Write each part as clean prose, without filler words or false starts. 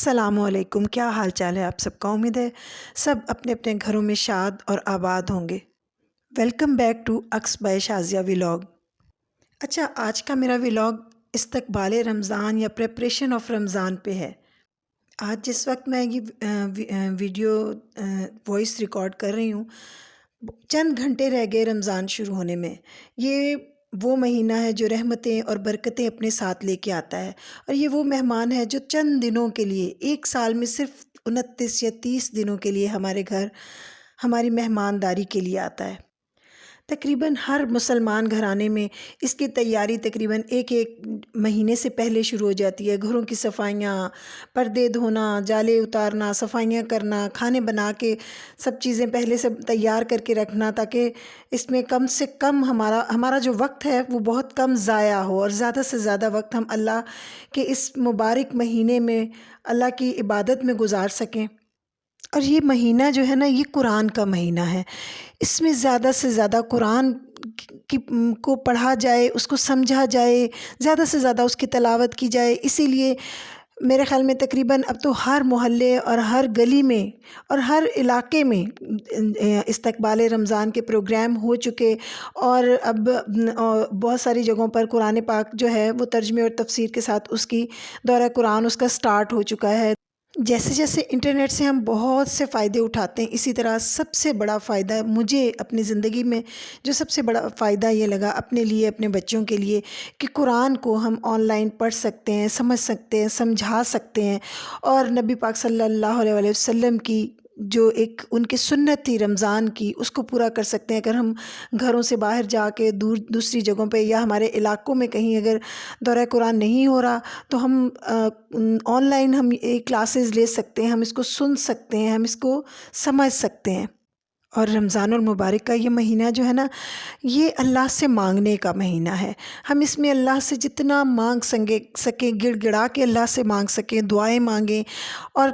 السلام علیکم، کیا حال چال ہے آپ سب کا؟ امید ہے سب اپنے اپنے گھروں میں شاد اور آباد ہوں گے۔ ویلکم بیک ٹو اکس بائی شازیہ ولاگ۔ اچھا، آج کا میرا ولاگ استقبال رمضان یا پریپریشن آف رمضان پہ ہے۔ آج جس وقت میں یہ ویڈیو وائس ریکارڈ کر رہی ہوں، چند گھنٹے رہ گئے رمضان شروع ہونے میں۔ یہ وہ مہینہ ہے جو رحمتیں اور برکتیں اپنے ساتھ لے کے آتا ہے، اور یہ وہ مہمان ہے جو چند دنوں کے لیے، ایک سال میں صرف 29 یا 30 دنوں کے لیے ہمارے گھر ہماری مہمانداری کے لیے آتا ہے۔ تقریباً ہر مسلمان گھرانے میں اس کی تیاری تقریباً ایک مہینے سے پہلے شروع ہو جاتی ہے۔ گھروں کی صفائیاں، پردے دھونا، جالے اتارنا، صفائیاں کرنا، کھانے بنا کے سب چیزیں پہلے سے تیار کر کے رکھنا، تاکہ اس میں کم سے کم ہمارا جو وقت ہے وہ بہت کم ضائع ہو، اور زیادہ سے زیادہ وقت ہم اللہ کے اس مبارک مہینے میں اللہ کی عبادت میں گزار سکیں۔ اور یہ مہینہ جو ہے نا، یہ قرآن کا مہینہ ہے۔ اس میں زیادہ سے زیادہ قرآن کو پڑھا جائے، اس کو سمجھا جائے، زیادہ سے زیادہ اس کی تلاوت کی جائے۔ اسی لیے میرے خیال میں تقریباً اب تو ہر محلے اور ہر گلی میں اور ہر علاقے میں استقبال رمضان کے پروگرام ہو چکے، اور اب بہت ساری جگہوں پر قرآن پاک جو ہے وہ ترجمے اور تفسیر کے ساتھ اس کی دورہ قرآن اس کا سٹارٹ ہو چکا ہے۔ جیسے جیسے انٹرنیٹ سے ہم بہت سے فائدے اٹھاتے ہیں، اسی طرح سب سے بڑا فائدہ مجھے اپنی زندگی میں جو سب سے بڑا فائدہ یہ لگا اپنے لیے، اپنے بچوں کے لیے، کہ قرآن کو ہم آن لائن پڑھ سکتے ہیں، سمجھ سکتے ہیں، سمجھا سکتے ہیں، اور نبی پاک صلی اللہ علیہ وسلم کی جو ایک ان کی سنت تھی رمضان کی، اس کو پورا کر سکتے ہیں۔ اگر ہم گھروں سے باہر جا کے دوسری جگہوں پہ یا ہمارے علاقوں میں کہیں اگر دورہ قرآن نہیں ہو رہا، تو ہم آن لائن ہم کلاسز لے سکتے ہیں، ہم اس کو سن سکتے ہیں، ہم اس کو سمجھ سکتے ہیں۔ اور رمضان المبارک کا یہ مہینہ جو ہے نا، یہ اللہ سے مانگنے کا مہینہ ہے۔ ہم اس میں اللہ سے جتنا مانگ سکیں، گڑ گڑا کے اللہ سے مانگ سکیں، دعائیں مانگیں، اور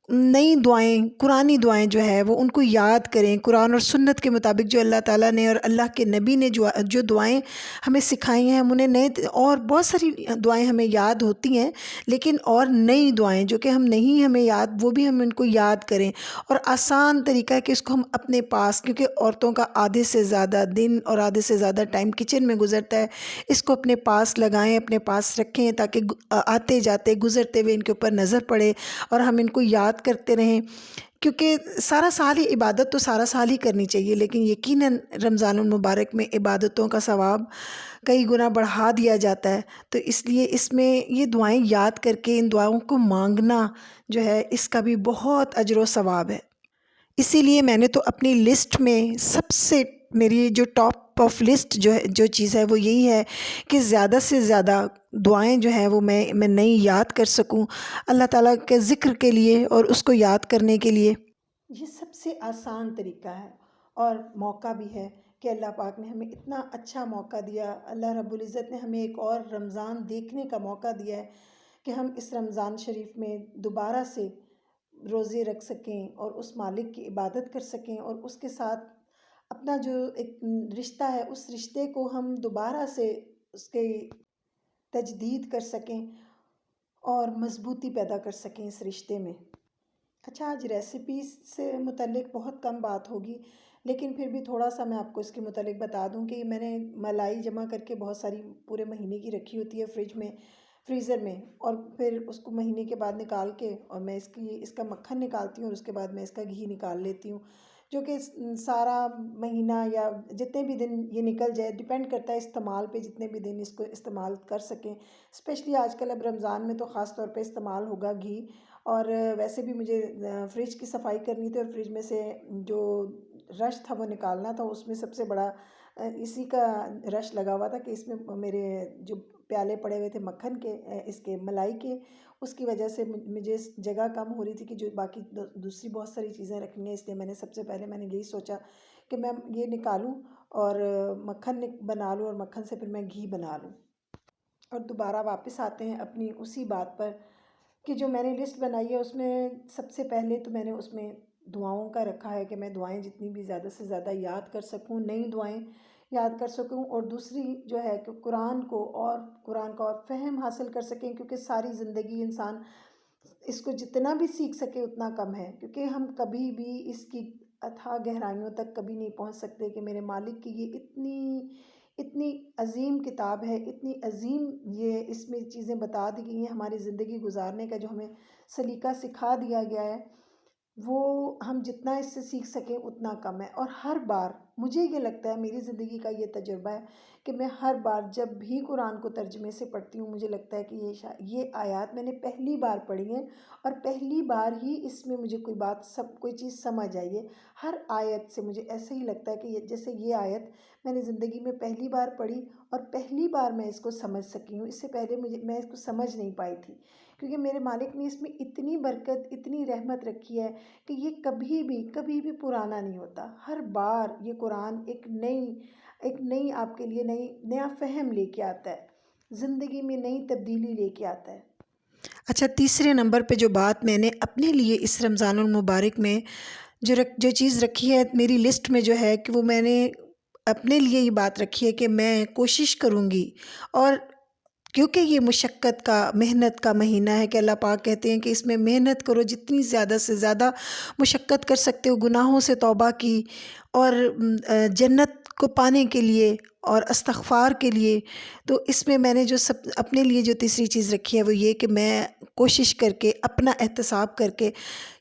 نئی دعائیں، قرآنی دعائیں جو ہے وہ ان کو یاد کریں، قرآن اور سنت کے مطابق جو اللہ تعالیٰ نے اور اللہ کے نبی نے جو دعائیں ہمیں سکھائی ہیں، ہم انہیں اور بہت ساری دعائیں ہمیں یاد ہوتی ہیں، لیکن اور نئی دعائیں جو کہ ہمیں یاد، وہ بھی ہم ان کو یاد کریں۔ اور آسان طریقہ ہے کہ اس کو ہم اپنے پاس، کیونکہ عورتوں کا آدھے سے زیادہ دن اور آدھے سے زیادہ ٹائم کچن میں گزرتا ہے، اس کو اپنے پاس لگائیں، اپنے پاس رکھیں، تاکہ آتے جاتے گزرتے ہوئے ان کے اوپر نظر پڑے اور ہم ان کو یاد کرتے رہیں۔ کیونکہ سارا سال ہی عبادت تو سارا سال ہی کرنی چاہیے، لیکن یقیناً رمضان المبارک میں عبادتوں کا ثواب کئی گنا بڑھا دیا جاتا ہے۔ تو اس لیے اس میں یہ دعائیں یاد کر کے ان دعاؤں کو مانگنا جو ہے، اس کا بھی بہت اجر و ثواب ہے۔ اسی لیے میں نے تو اپنی لسٹ میں سب سے، میری جو ٹاپ آف لسٹ جو چیز ہے وہ یہی ہے کہ زیادہ سے زیادہ دعائیں جو ہیں وہ میں نئی یاد کر سکوں اللہ تعالیٰ کے ذکر کے لیے اور اس کو یاد کرنے کے لیے۔ یہ سب سے آسان طریقہ ہے اور موقع بھی ہے کہ اللہ پاک نے ہمیں اتنا اچھا موقع دیا، اللہ رب العزت نے ہمیں ایک اور رمضان دیکھنے کا موقع دیا ہے کہ ہم اس رمضان شریف میں دوبارہ سے روزے رکھ سکیں اور اس مالک کی عبادت کر سکیں، اور اس کے ساتھ اپنا جو ایک رشتہ ہے، اس رشتے کو ہم دوبارہ سے اس کے تجدید کر سکیں اور مضبوطی پیدا کر سکیں اس رشتے میں۔ اچھا، آج ریسیپیز سے متعلق بہت کم بات ہوگی، لیکن پھر بھی تھوڑا سا میں آپ کو اس کے متعلق بتا دوں کہ میں نے ملائی جمع کر کے بہت ساری پورے مہینے کی رکھی ہوتی ہے فریزر میں، اور پھر اس کو مہینے کے بعد نکال کے، اور میں اس کا مکھن نکالتی ہوں، اور اس کے بعد میں اس کا گھی نکال لیتی ہوں، جو کہ سارا مہینہ یا جتنے بھی دن یہ نکل جائے، ڈیپینڈ کرتا ہے استعمال پہ، جتنے بھی دن اس کو استعمال کر سکیں۔ اسپیشلی آج کل اب رمضان میں تو خاص طور پہ استعمال ہوگا گھی۔ اور ویسے بھی مجھے فریج کی صفائی کرنی تھی، اور فریج میں سے جو رش تھا وہ نکالنا تھا، اس میں سب سے بڑا اسی کا رش لگا ہوا تھا کہ اس میں میرے جو پیالے پڑے ہوئے تھے مکھن کے، اس کے ملائی کے، اس کی وجہ سے مجھے جگہ کم ہو رہی تھی کہ جو باقی دوسری بہت ساری چیزیں رکھنی ہیں، اس لیے میں نے سب سے پہلے یہی سوچا کہ میں یہ نکالوں اور مکھن بنا لوں، اور مکھن سے پھر میں گھی بنا لوں۔ اور دوبارہ واپس آتے ہیں اپنی اسی بات پر کہ جو میں نے لسٹ بنائی ہے، اس میں سب سے پہلے تو میں نے اس میں دعاؤں کا رکھا ہے کہ میں دعائیں جتنی بھی زیادہ سے زیادہ یاد کر سکوں، نئی دعائیں یاد کر سکوں، اور دوسری جو ہے کہ قرآن کا اور فہم حاصل کر سکیں، کیونکہ ساری زندگی انسان اس کو جتنا بھی سیکھ سکے اتنا کم ہے، کیونکہ ہم کبھی بھی اس کی اتھاہ گہرائیوں تک کبھی نہیں پہنچ سکتے کہ میرے مالک کی یہ اتنی عظیم کتاب ہے، اتنی عظیم یہ اس میں چیزیں بتا دی گئی ہیں ہماری زندگی گزارنے کا، جو ہمیں سلیقہ سکھا دیا گیا ہے، وہ ہم جتنا اس سے سیکھ سکیں اتنا کم ہے۔ اور ہر بار مجھے یہ لگتا ہے، میری زندگی کا یہ تجربہ ہے کہ میں ہر بار جب بھی قرآن کو ترجمے سے پڑھتی ہوں، مجھے لگتا ہے کہ یہ آیات میں نے پہلی بار پڑھی ہیں اور پہلی بار ہی اس میں مجھے کوئی چیز سمجھ آئی ہے۔ ہر آیت سے مجھے ایسا ہی لگتا ہے کہ جیسے یہ آیت میں نے زندگی میں پہلی بار پڑھی اور پہلی بار میں اس کو سمجھ سکی ہوں، اس سے پہلے میں اس کو سمجھ نہیں پائی تھی، کیونکہ میرے مالک نے اس میں اتنی برکت، اتنی رحمت رکھی ہے کہ یہ کبھی بھی پرانا نہیں ہوتا۔ ہر بار یہ قرآن ایک نئی آپ کے لیے نیا فہم لے کے آتا ہے، زندگی میں نئی تبدیلی لے کے آتا ہے۔ اچھا، تیسرے نمبر پہ جو بات میں نے اپنے لیے اس رمضان المبارک میں جو چیز رکھی ہے میری لسٹ میں، جو ہے کہ وہ میں نے اپنے لیے یہ بات رکھی ہے کہ میں کوشش کروں گی، اور کیونکہ یہ مشقت کا، محنت کا مہینہ ہے کہ اللہ پاک کہتے ہیں کہ اس میں محنت کرو، جتنی زیادہ سے زیادہ مشقت کر سکتے ہو، گناہوں سے توبہ کی اور جنت کو پانے کے لیے اور استغفار کے لیے۔ تو اس میں نے جو اپنے لیے جو تیسری چیز رکھی ہے وہ یہ کہ میں کوشش کر کے، اپنا احتساب کر کے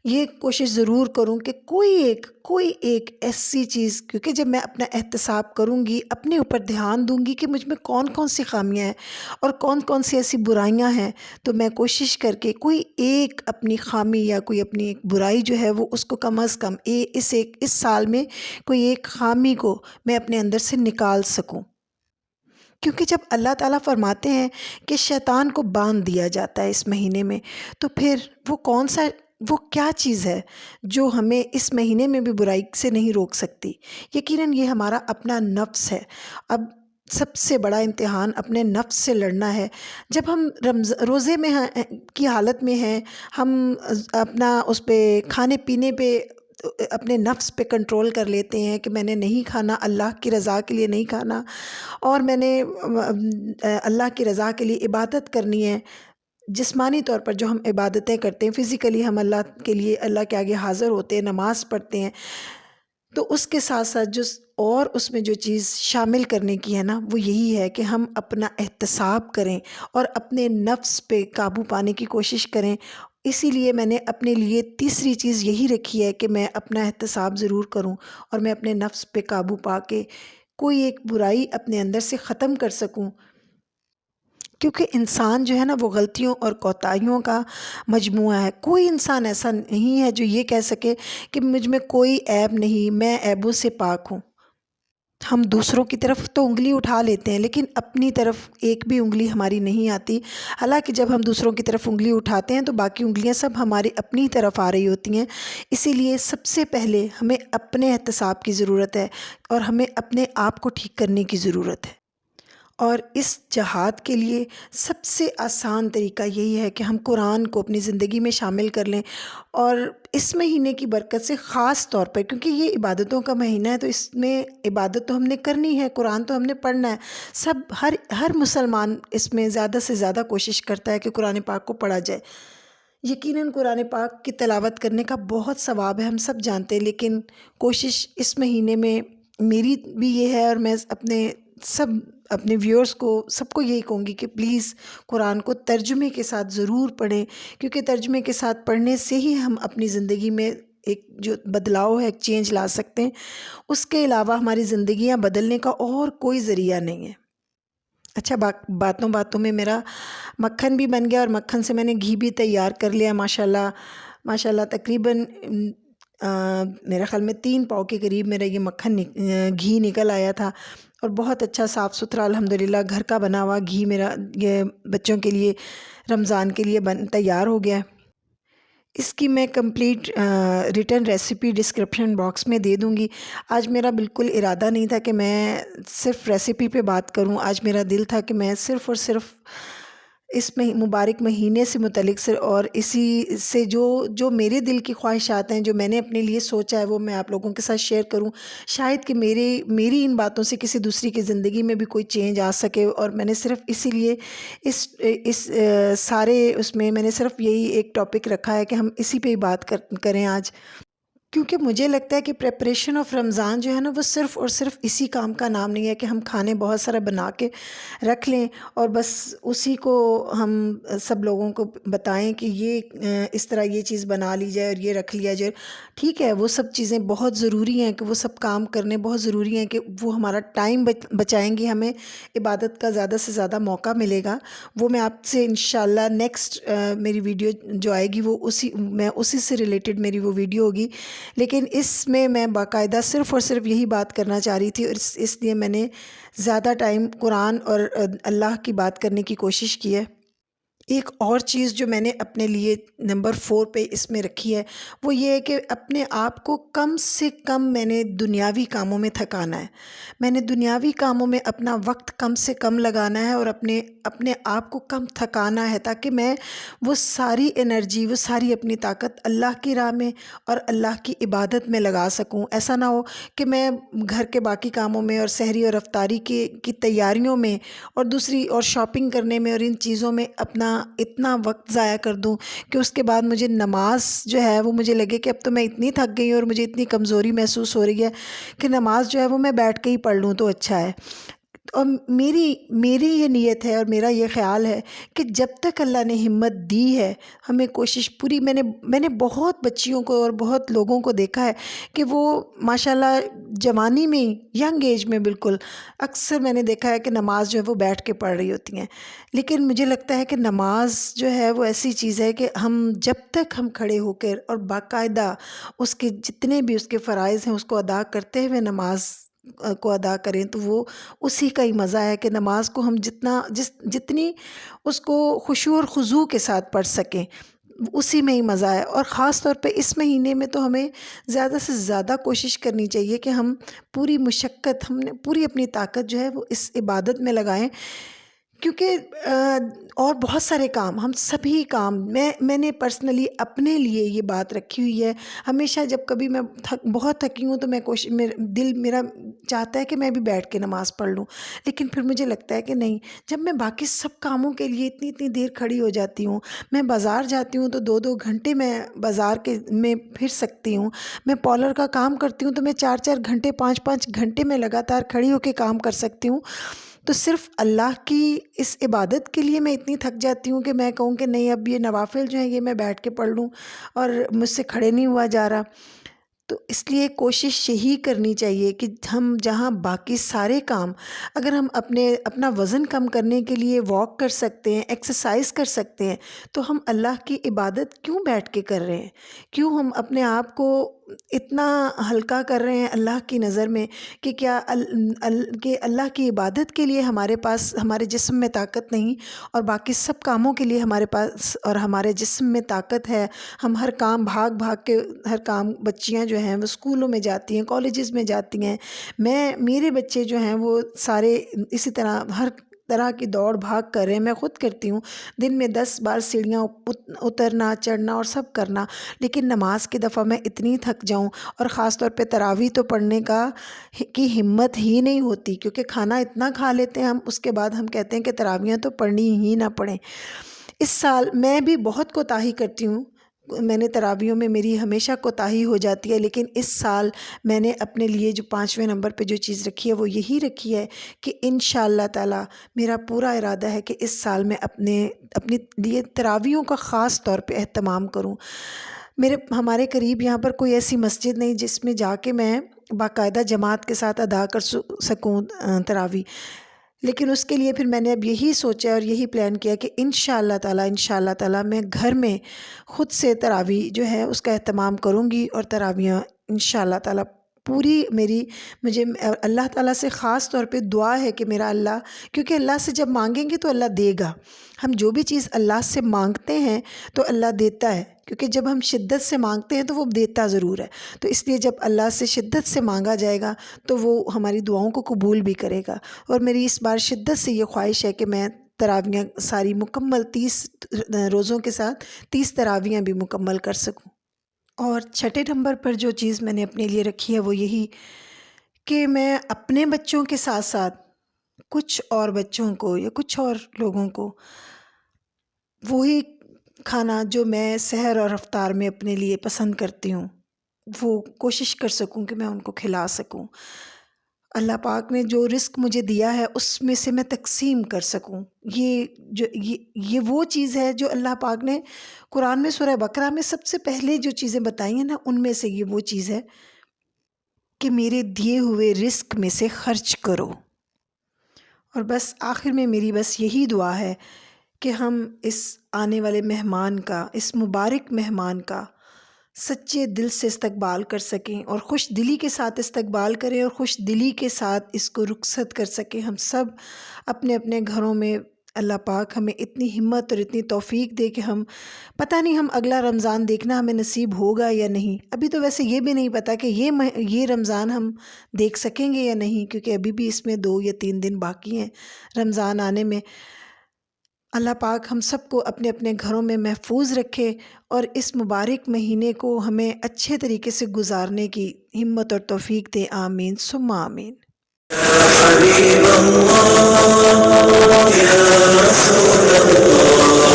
یہ کوشش ضرور کروں کہ کوئی ایک ایسی چیز، کیونکہ جب میں اپنا احتساب کروں گی، اپنے اوپر دھیان دوں گی کہ مجھ میں کون کون سی خامیاں ہیں اور کون کون سی ایسی برائیاں ہیں، تو میں کوشش کر کے کوئی ایک اپنی خامی یا کوئی اپنی ایک برائی جو ہے وہ اس کو کم از کم اس سال میں کوئی ایک خامی کو میں اپنے اندر سے نکال سکوں۔ کیونکہ جب اللہ تعالیٰ فرماتے ہیں کہ شیطان کو باندھ دیا جاتا ہے اس مہینے میں، تو پھر وہ کیا چیز ہے جو ہمیں اس مہینے میں بھی برائی سے نہیں روک سکتی؟ یقیناً یہ ہمارا اپنا نفس ہے۔ اب سب سے بڑا امتحان اپنے نفس سے لڑنا ہے۔ جب ہم روزے میں کی حالت میں ہیں، ہم اپنا اس پہ کھانے پینے پہ اپنے نفس پہ کنٹرول کر لیتے ہیں کہ میں نے نہیں کھانا، اللہ کی رضا کے لیے نہیں کھانا، اور میں نے اللہ کی رضا کے لیے عبادت کرنی ہے۔ جسمانی طور پر جو ہم عبادتیں کرتے ہیں، فزیکلی ہم اللہ کے لیے، اللہ کے آگے حاضر ہوتے ہیں، نماز پڑھتے ہیں، تو اس کے ساتھ ساتھ اور اس میں جو چیز شامل کرنے کی ہے نا، وہ یہی ہے کہ ہم اپنا احتساب کریں اور اپنے نفس پہ قابو پانے کی کوشش کریں۔ اسی لیے میں نے اپنے لیے تیسری چیز یہی رکھی ہے کہ میں اپنا احتساب ضرور کروں اور میں اپنے نفس پہ قابو پا کے کوئی ایک برائی اپنے اندر سے ختم کر سکوں، کیونکہ انسان جو ہے نا وہ غلطیوں اور کوتاہیوں کا مجموعہ ہے۔ کوئی انسان ایسا نہیں ہے جو یہ کہہ سکے کہ مجھ میں کوئی عیب نہیں، میں عیبوں سے پاک ہوں۔ ہم دوسروں کی طرف تو انگلی اٹھا لیتے ہیں، لیکن اپنی طرف ایک بھی انگلی ہماری نہیں آتی۔ حالانکہ جب ہم دوسروں کی طرف انگلی اٹھاتے ہیں تو باقی انگلیاں سب ہماری اپنی طرف آ رہی ہوتی ہیں۔ اسی لیے سب سے پہلے ہمیں اپنے احتساب کی ضرورت ہے اور ہمیں اپنے آپ کو ٹھیک کرنے کی ضرورت ہے۔ اور اس جہاد کے لیے سب سے آسان طریقہ یہی ہے کہ ہم قرآن کو اپنی زندگی میں شامل کر لیں، اور اس مہینے کی برکت سے خاص طور پر، کیونکہ یہ عبادتوں کا مہینہ ہے، تو اس میں عبادت تو ہم نے کرنی ہے، قرآن تو ہم نے پڑھنا ہے۔ ہر مسلمان اس میں زیادہ سے زیادہ کوشش کرتا ہے کہ قرآن پاک کو پڑھا جائے۔ یقیناً قرآن پاک کی تلاوت کرنے کا بہت ثواب ہے، ہم سب جانتے ہیں، لیکن کوشش اس مہینے میں میری بھی یہ ہے، اور میں اپنے ویورز کو، سب کو یہی کہوں گی کہ پلیز قرآن کو ترجمے کے ساتھ ضرور پڑھیں، کیونکہ ترجمے کے ساتھ پڑھنے سے ہی ہم اپنی زندگی میں ایک جو بدلاؤ ہے، ایک چینج لا سکتے ہیں۔ اس کے علاوہ ہماری زندگیاں بدلنے کا اور کوئی ذریعہ نہیں ہے۔ اچھا، باتوں میں میرا مکھن بھی بن گیا، اور مکھن سے میں نے گھی بھی تیار کر لیا ماشاءاللہ تقریباً میرے خیال میں 3 پاؤ کے قریب میرا یہ گھی نکل آیا تھا، اور بہت اچھا صاف ستھرا الحمدللہ گھر کا بنا ہوا گھی میرا یہ بچوں کے لیے رمضان کے لیے تیار ہو گیا ہے۔ اس کی میں complete return recipe description box میں دے دوں گی۔ آج میرا بالکل ارادہ نہیں تھا کہ میں صرف ریسیپی پہ بات کروں، آج میرا دل تھا کہ میں صرف اور صرف اس مبارک مہینے سے متعلق اور اسی سے جو میرے دل کی خواہشات ہیں، جو میں نے اپنے لیے سوچا ہے، وہ میں آپ لوگوں کے ساتھ شیئر کروں. شاید کہ میری ان باتوں سے کسی دوسری کی زندگی میں بھی کوئی چینج آ سکے. اور میں نے صرف اسی لیے اس سارے اس میں نے صرف یہی ایک ٹاپک رکھا ہے کہ ہم اسی پہ ہی بات کریں آج. کیونکہ مجھے لگتا ہے کہ پریپریشن آف رمضان جو ہے نا، وہ صرف اور صرف اسی کام کا نام نہیں ہے کہ ہم کھانے بہت سارا بنا کے رکھ لیں اور بس اسی کو ہم سب لوگوں کو بتائیں کہ یہ اس طرح یہ چیز بنا لی جائے اور یہ رکھ لیا جائے. ٹھیک ہے، وہ سب چیزیں بہت ضروری ہیں، کہ وہ سب کام کرنے بہت ضروری ہیں، کہ وہ ہمارا ٹائم بچائیں گی، ہمیں عبادت کا زیادہ سے زیادہ موقع ملے گا. وہ میں آپ سے انشاءاللہ نیکسٹ میری ویڈیو جو آئے گی وہ اسی سے ریلیٹڈ میری وہ ویڈیو ہوگی. لیکن اس میں باقاعدہ صرف اور صرف یہی بات کرنا چاہ رہی تھی، اور اس لیے میں نے زیادہ ٹائم قرآن اور اللہ کی بات کرنے کی کوشش کی ہے. ایک اور چیز جو میں نے اپنے لیے نمبر 4 پہ اس میں رکھی ہے، وہ یہ ہے کہ اپنے آپ کو کم سے کم میں نے دنیاوی کاموں میں تھکانا ہے. میں نے دنیاوی کاموں میں اپنا وقت کم سے کم لگانا ہے اور اپنے آپ کو کم تھکانا ہے، تاکہ میں وہ ساری انرجی، وہ ساری اپنی طاقت اللہ کی راہ میں اور اللہ کی عبادت میں لگا سکوں. ایسا نہ ہو کہ میں گھر کے باقی کاموں میں اور سحری اور افطاری کی تیاریوں میں اور دوسری اور شاپنگ کرنے میں اور ان چیزوں میں اپنا اتنا وقت ضائع کر دوں کہ اس کے بعد مجھے نماز جو ہے وہ مجھے لگے کہ اب تو میں اتنی تھک گئی ہوں اور مجھے اتنی کمزوری محسوس ہو رہی ہے کہ نماز جو ہے وہ میں بیٹھ کے ہی پڑھ لوں تو اچھا ہے. اور میری یہ نیت ہے اور میرا یہ خیال ہے کہ جب تک اللہ نے ہمت دی ہے، ہمیں کوشش پوری. میں نے بہت بچیوں کو اور بہت لوگوں کو دیکھا ہے کہ وہ ماشاءاللہ جوانی میں، ینگ ایج میں بالکل اکثر میں نے دیکھا ہے کہ نماز جو ہے وہ بیٹھ کے پڑھ رہی ہوتی ہیں. لیکن مجھے لگتا ہے کہ نماز جو ہے وہ ایسی چیز ہے کہ ہم جب تک ہم کھڑے ہو کر اور باقاعدہ اس کے جتنے بھی اس کے فرائض ہیں اس کو ادا کرتے ہوئے نماز کو ادا کریں، تو وہ اسی کا ہی مزہ ہے کہ نماز کو ہم جتنی اس کو خشوع اور خضوع کے ساتھ پڑھ سکیں، اسی میں ہی مزہ ہے. اور خاص طور پہ اس مہینے میں تو ہمیں زیادہ سے زیادہ کوشش کرنی چاہیے کہ ہم پوری مشقت، ہم نے پوری اپنی طاقت جو ہے وہ اس عبادت میں لگائیں. کیونکہ اور بہت سارے کام، ہم سبھی کام، میں نے پرسنلی اپنے لیے یہ بات رکھی ہوئی ہے. ہمیشہ جب کبھی میں بہت تھکی ہوں تو دل میرا چاہتا ہے کہ میں بھی بیٹھ کے نماز پڑھ لوں. لیکن پھر مجھے لگتا ہے کہ نہیں، جب میں باقی سب کاموں کے لیے اتنی دیر کھڑی ہو جاتی ہوں، میں بازار جاتی ہوں تو 2 گھنٹے میں بازار میں پھر سکتی ہوں. میں پارلر کا کام کرتی ہوں تو میں 4 گھنٹے 5 گھنٹے میں لگاتار کھڑی ہو کے کام کر سکتی ہوں. تو صرف اللہ کی اس عبادت کے لیے میں اتنی تھک جاتی ہوں کہ میں کہوں کہ نہیں، اب یہ نوافل جو ہیں یہ میں بیٹھ کے پڑھ لوں اور مجھ سے کھڑے نہیں ہوا جا رہا. تو اس لیے کوشش یہی کرنی چاہیے کہ ہم جہاں باقی سارے کام، اگر ہم اپنا وزن کم کرنے کے لیے واک کر سکتے ہیں، ایکسرسائز کر سکتے ہیں، تو ہم اللہ کی عبادت کیوں بیٹھ کے کر رہے ہیں؟ کیوں ہم اپنے آپ کو اتنا ہلکا کر رہے ہیں اللہ کی نظر میں کہ کیا کہ اللہ کی عبادت کے لیے ہمارے پاس ہمارے جسم میں طاقت نہیں، اور باقی سب کاموں کے لیے ہمارے پاس اور ہمارے جسم میں طاقت ہے. ہم ہر کام بھاگ کے ہر کام، بچیاں جو ہیں وہ اسکولوں میں جاتی ہیں، کالجز میں جاتی ہیں، میرے بچے جو ہیں وہ سارے اسی طرح ہر طرح کی دوڑ بھاگ کر رہے ہیں. میں خود کرتی ہوں، دن میں 10 بار سیڑھیاں اترنا چڑھنا اور سب کرنا. لیکن نماز کی دفعہ میں اتنی تھک جاؤں، اور خاص طور پہ تراویح تو پڑھنے کی ہمت ہی نہیں ہوتی، کیونکہ کھانا اتنا کھا لیتے ہیں ہم، اس کے بعد ہم کہتے ہیں کہ تراویحیں تو پڑھنی ہی نہ پڑیں. اس سال میں بھی بہت کوتاہی کرتی ہوں، میں نے تراویحوں میں میری ہمیشہ کوتاہی ہو جاتی ہے. لیکن اس سال میں نے اپنے لیے جو 5ویں نمبر پہ جو چیز رکھی ہے وہ یہی رکھی ہے کہ انشاءاللہ تعالی میرا پورا ارادہ ہے کہ اس سال میں اپنی لیے تراویحوں کا خاص طور پہ اہتمام کروں. ہمارے قریب یہاں پر کوئی ایسی مسجد نہیں جس میں جا کے میں باقاعدہ جماعت کے ساتھ ادا کر سکوں تراویح. لیکن اس کے لیے پھر میں نے اب یہی سوچا اور یہی پلان کیا کہ انشاءاللہ تعالی میں گھر میں خود سے تراویح جو ہے اس کا اہتمام کروں گی. اور تراویح انشاءاللہ تعالی پوری مجھے اللہ تعالیٰ سے خاص طور پہ دعا ہے کہ میرا اللہ، کیونکہ اللہ سے جب مانگیں گے تو اللہ دے گا. ہم جو بھی چیز اللہ سے مانگتے ہیں تو اللہ دیتا ہے، کیونکہ جب ہم شدت سے مانگتے ہیں تو وہ دیتا ضرور ہے. تو اس لیے جب اللہ سے شدت سے مانگا جائے گا تو وہ ہماری دعاؤں کو قبول بھی کرے گا. اور میری اس بار شدت سے یہ خواہش ہے کہ میں تراویاں ساری مکمل 30 روزوں کے ساتھ 30 تراویاں بھی مکمل کر سکوں۔ اور چھٹے نمبر پر جو چیز میں نے اپنے لیے رکھی ہے وہ یہی کہ میں اپنے بچوں کے ساتھ ساتھ کچھ اور بچوں کو یا کچھ اور لوگوں کو وہی کھانا جو میں سحر اور افطار میں اپنے لیے پسند کرتی ہوں وہ کوشش کر سکوں کہ میں ان کو کھلا سکوں۔ اللہ پاک نے جو رزق مجھے دیا ہے اس میں سے میں تقسیم کر سکوں۔ یہ وہ چیز ہے جو اللہ پاک نے قرآن میں سورہ بقرہ میں سب سے پہلے جو چیزیں بتائی ہیں نا، ان میں سے یہ وہ چیز ہے کہ میرے دیے ہوئے رزق میں سے خرچ کرو۔ اور بس آخر میں میری بس یہی دعا ہے کہ ہم اس آنے والے مہمان کا، اس مبارک مہمان کا سچے دل سے استقبال کر سکیں اور خوش دلی کے ساتھ استقبال کریں اور خوش دلی کے ساتھ اس کو رخصت کر سکیں۔ ہم سب اپنے اپنے گھروں میں اللہ پاک ہمیں اتنی ہمت اور اتنی توفیق دے کہ ہم پتہ نہیں ہم اگلا رمضان دیکھنا ہمیں نصیب ہوگا یا نہیں۔ ابھی تو ویسے یہ بھی نہیں پتہ کہ یہ رمضان ہم دیکھ سکیں گے یا نہیں، کیونکہ ابھی بھی اس میں 2 یا 3 دن باقی ہیں رمضان آنے میں۔ اللہ پاک ہم سب کو اپنے اپنے گھروں میں محفوظ رکھے اور اس مبارک مہینے کو ہمیں اچھے طریقے سے گزارنے کی ہمت اور توفیق دے۔ آمین ثم آمین۔ حبیب اللہ یا رسول اللہ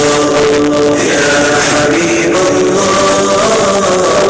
یا حبیب اللہ